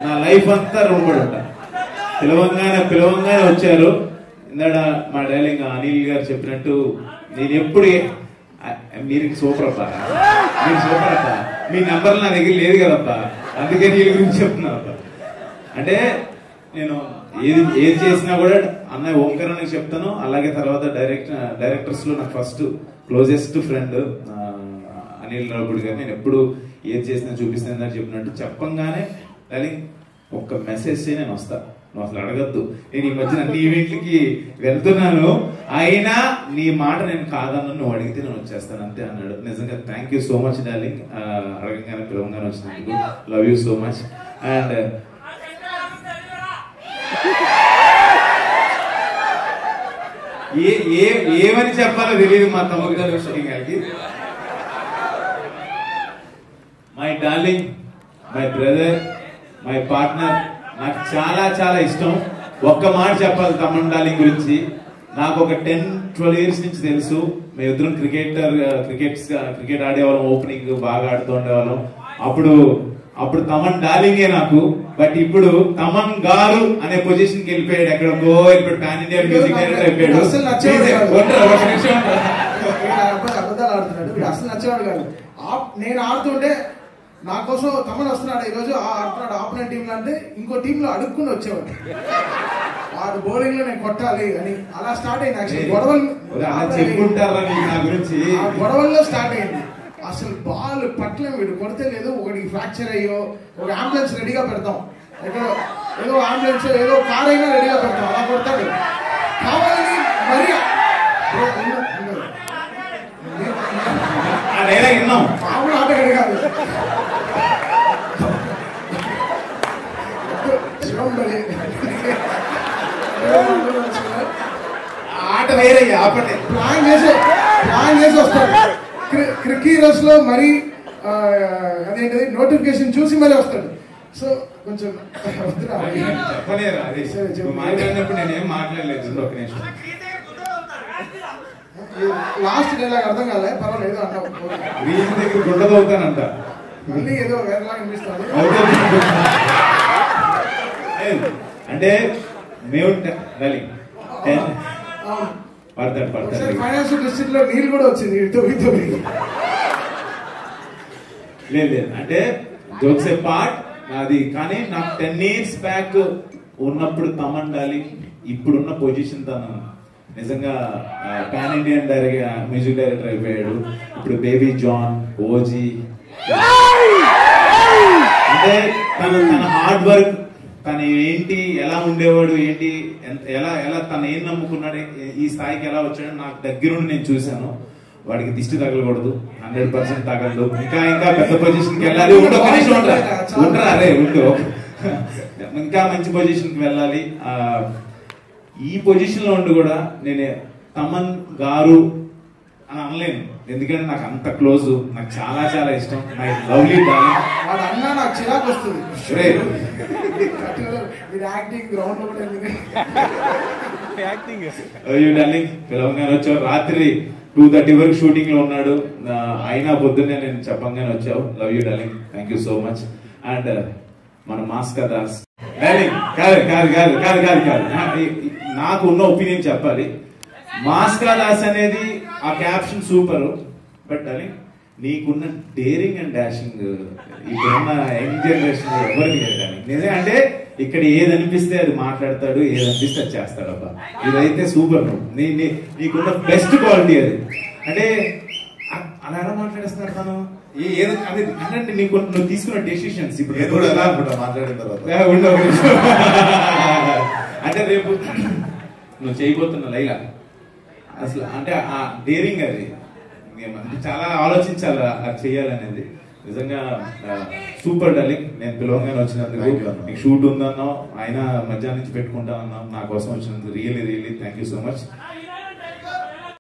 నా లైఫ్ అంతా రుణపడి ఉంటా. పిలవంగానే వచ్చారు. ఇందాక మా డైలింగ్ అనిల్ గారు చెప్పినట్టు నేను ఎప్పుడు మీరు సూపర్ అబ్బా, మీరు సూపర్ అబ్బా, మీ నెంబర్ నా దగ్గర లేదు కదబ్బా, అందుకే వీళ్ళ గురించి చెప్తున్నా అబ్బా. అంటే నేను ఏది చేసినా కూడా అన్నయ్య ఓంకరానికి చెప్తాను. అలాగే తర్వాత డైరెక్టర్స్ లో నాకు first closest friend Anil Ravipudi గారు. నేను ఎప్పుడు ఏది చేసినా చూపిస్తాను అని చెప్పినట్టు చెప్పంగానే డైలింగ్ ఒక్క మెసేజ్ నేను వస్తా, నువ్వు అసలు అడగద్దు, నేను ఈ మధ్యన అన్ని ఈవెంట్లకి వెళ్తున్నాను, అయినా నీ మాట నేను కాదన్నా, నువ్వు అడిగితే నేను వచ్చేస్తాను అంతే అన్నాడు. నిజంగా thank you so much darling, అడగంగానే పిలవంగానే వచ్చినందుకు. Love you so much. And ఏమని చెప్పాలో తెలియదు మా తమ్ముడు గారికి. My darling, my brother, my partner, నాకు చాలా చాలా ఇష్టం. ఒక్క మాట చెప్పాలి తమ్ముడు డార్లింగ్ గురించి. నాకు ఒక 10-12 years నుంచి తెలుసు. మేమిద్దరం క్రికెట్ ఆడేవాళ్ళం, ఓపెనింగ్ బాగా ఆడుతూ ఉండేవాళ్ళం. అప్పుడు తమన్ డార్లింగే నాకు. బట్ ఇప్పుడు తమన్ గారు అనే పొజిషన్ కి వెళ్ళిపోయాడు, ఎక్కడికో వెళ్ళిపోయాడు, పాన్ ఇండియా మ్యూజిక్ డైరెక్టర్ అయిపోయాడు. అసలు నచ్చేవాడు కాదు. నేను ఆడుతుంటే నా కోసం తమన్ వస్తున్నాడు, ఈ రోజు ఆడుతున్నాడు ఆపోనెంట్ టీమ్ లో అంటే ఇంకో టీమ్ లో అడుక్కుని వచ్చేవాడు. వాడు బౌలింగ్ లో నేను కొట్టాలి అని అలా స్టార్ట్ అయింది. గొడవల్లో స్టార్ట్ అయింది. అసలు బాల్ పట్ల వీడు కొడితే లేదు, ఒకటికి ఫ్రాక్చర్ అయ్యో ఒక అంబులెన్స్ రెడీగా పెడతాం, ఏదో అంబులెన్స్ ఏదో కార్ అయినా రెడీగా పెడతాం, అలా కొడతాడు కావాలని మరి మామూలు ఆటగాడు కాదు. ఆట వేరే ప్లాన్ చేసి వస్తాడు. క్రికెటర్స్ లో మరి అదేంటది నోటిఫికేషన్ చూసి మరీ వస్తాడు. సో కొంచెం మాట్లాడినప్పుడు నేనేం మాట్లాడలేదు. లాస్ట్ డైలాగ్ అర్థం కాలే, పర్వాలేదు అన్నావు. దగ్గర గుండదవుతానంట, మళ్ళీ ఏదో వేరేలాగా అనిపిస్తాను. అంటే మేము ఫైనాన్షియల్ డిస్ట్రిక్ట్ లో నీళ్ళు కూడా వచ్చింది. లేదు అంటే జోక్స్ ఏ పార్ట్ అది. కానీ నాకు 10 years బ్యాక్ ఉన్నప్పుడు తమన్ డార్లింగ్, ఇప్పుడున్న పొజిషన్ తను నిజంగా పాన్ ఇండియన్ మ్యూజిక్ డైరెక్టర్ అయిపోయాడు. ఇప్పుడు బేబీ జాన్, ఓజీ, అంటే తన హార్డ్ వర్క్, తను ఏంటి, ఎలా ఉండేవాడు, ఏంటి, ఎలా తను ఏం నమ్ముకున్నాడు, ఈ స్థాయికి ఎలా వచ్చాడు నాకు దగ్గరుండి నేను చూశాను. వాడికి దిష్టి తగలకూడదు, 100% తగలదు, ఇంకా పెద్ద పొజిషన్ కి వెళ్ళాలి. ఇంకా మంచి పొజిషన్ కి వెళ్ళాలి. ఈ పొజిషన్ లో ఉండి కూడా నేను తమన్ గారు అని అనలేను, ఎందుకంటే నాకు అంత క్లోజ్, నాకు చాలా చాలా ఇష్టం. My lovely darling. వాడు అన్నా నాకు చిరాకు వస్తుంది. పిలవంగానే వచ్చావు. రాత్రి 2:30 వరకు షూటింగ్ లో ఉన్నాడు, అయినా పొద్దున్నే నేను చెప్పంగానే వచ్చావు. Love you darling, thank you so much. And మన మాస్కా దాస్ డార్లింగ్, కాదు నాకు ఉన్న ఒపీనియన్ చెప్పాలి. మాస్కా దాస్ అనేది ఆ క్యాప్షన్ సూపర్. బట్ డార్లింగ్, నీకున్న డేరింగ్ అండ్ డాషింగ్ ఇప్పుడున్న యంగ్ జనరేషన్ ఎవరికి లేదు. నిజం అంటే ఇక్కడ ఏది అనిపిస్తే అది మాట్లాడతాడు, ఏది అనిపిస్తే అది చేస్తాడు. అబ్బా ఇదైతే సూపర్. నీకున్న బెస్ట్ క్వాలిటీ అది. అంటే అలా ఎలా మాట్లాడేస్తున్నారు తను, ఏదో అంటే నీకు నువ్వు తీసుకున్న డెసిషన్స్ ఇప్పుడు ఎలా అనుకుంటా మాట్లాడిన తర్వాత అంటే రేపు నువ్వు చేయబోతున్న లైలా అసలు అంటే ఆ డేరింగ్ అది చాలా ఆలోచించాలి అది చేయాలనేది. నిజంగా సూపర్ డార్లింగ్. నేను పిలవంగానే వచ్చినందుకు, నీకు షూట్ ఉందన్నావు, అయినా మధ్యాహ్నం నుంచి పెట్టుకుంటా అన్నావు, నా కోసం వచ్చినందుకు really thank you so much.